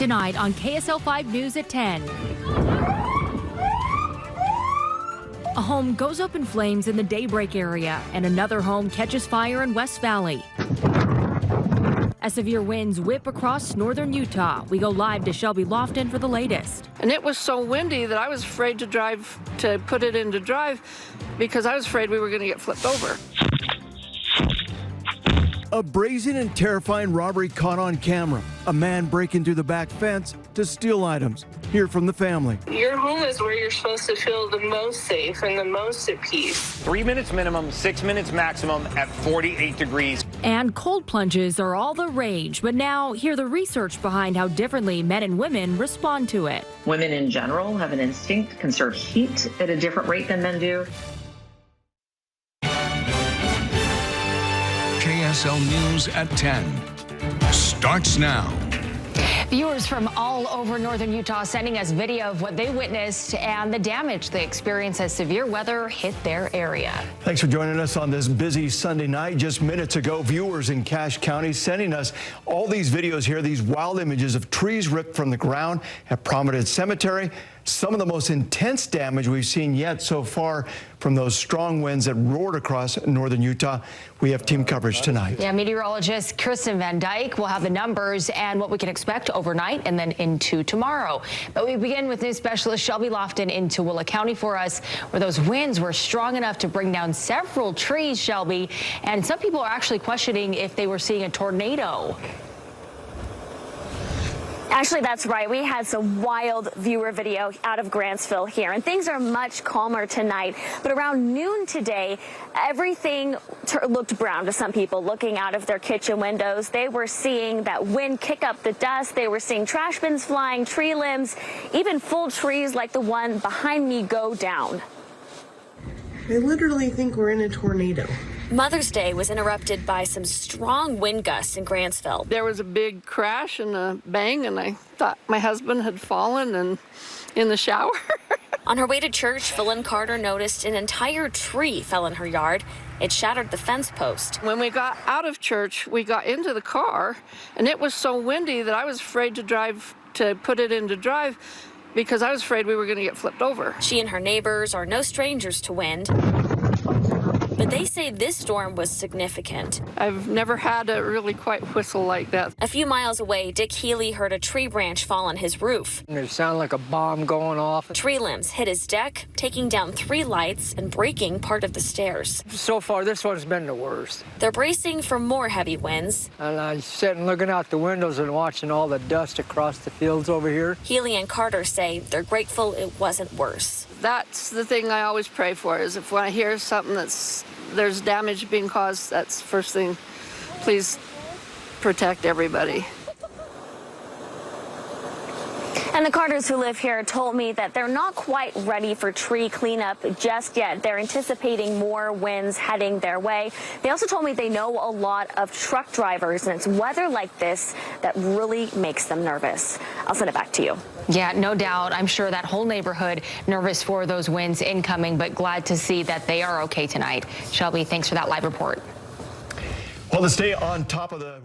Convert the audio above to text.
Tonight on KSL-5 News at 10. A home goes up in flames in the Daybreak area, and another home catches fire in West Valley. As severe winds whip across northern Utah, we go live to Shelby Lofton for the latest. And it was so windy that I was afraid to put it into drive because I was afraid we were going to get flipped over. A brazen and terrifying robbery caught on camera. A man breaking through the back fence to steal items. Hear from the family. Your home is where you're supposed to feel the most safe and the most at peace. 3 minutes minimum, 6 minutes maximum at 48 degrees. And cold plunges are all the rage, but now hear the research behind how differently men and women respond to it. Women in general have an instinct to conserve heat at a different rate than men do. KSL News at 10 starts now. Viewers from all over northern Utah sending us video of what they witnessed and the damage they experienced as severe weather hit their area. Thanks for joining us on this busy Sunday night. Just minutes ago, viewers in Cache County sending us all these videos here, these wild images of trees ripped from the ground at Prominent Cemetery. Some of the most intense damage we've seen yet so far from those strong winds that roared across northern Utah. We have team coverage tonight. Yeah, meteorologist Kristen Van Dyke will have the numbers and what we can expect overnight and then into tomorrow. But we begin with news specialist Shelby Lofton in Tooele County for us, where those winds were strong enough to bring down several trees, Shelby, and some people are actually questioning if they were seeing a tornado. Actually, that's right. We had some wild viewer video out of Grantsville here, and things are much calmer tonight. But around noon today, everything looked brown to some people looking out of their kitchen windows. They were seeing that wind kick up the dust. They were seeing trash bins flying, tree limbs, even full trees like the one behind me go down. I literally think we're in a tornado. Mother's Day was interrupted by some strong wind gusts in Grantsville. There was a big crash and a bang, and I thought my husband had fallen and in the shower. On her way to church, Phyllis Carter noticed an entire tree fell in her yard. It shattered the fence post. When we got out of church, we got into the car, and it was so windy that I was afraid to put it into drive because I was afraid we were going to get flipped over. She and her neighbors are no strangers to wind, but they say this storm was significant. I've never had a really quite whistle like that. A few miles away, Dick Healy heard a tree branch fall on his roof. It sounded like a bomb going off. Tree limbs hit his deck, taking down 3 lights and breaking part of the stairs. So far, this one's been the worst. They're bracing for more heavy winds. And I'm sitting looking out the windows and watching all the dust across the fields over here. Healy and Carter say they're grateful it wasn't worse. That's the thing I always pray for, is if when I hear something there's damage being caused, that's the first thing. Please protect everybody. And the Carters who live here told me that they're not quite ready for tree cleanup just yet. They're anticipating more winds heading their way. They also told me they know a lot of truck drivers, and it's weather like this that really makes them nervous. I'll send it back to you. Yeah, no doubt. I'm sure that whole neighborhood nervous for those winds incoming, but glad to see that they are okay tonight. Shelby, thanks for that live report. Well, to stay on top of the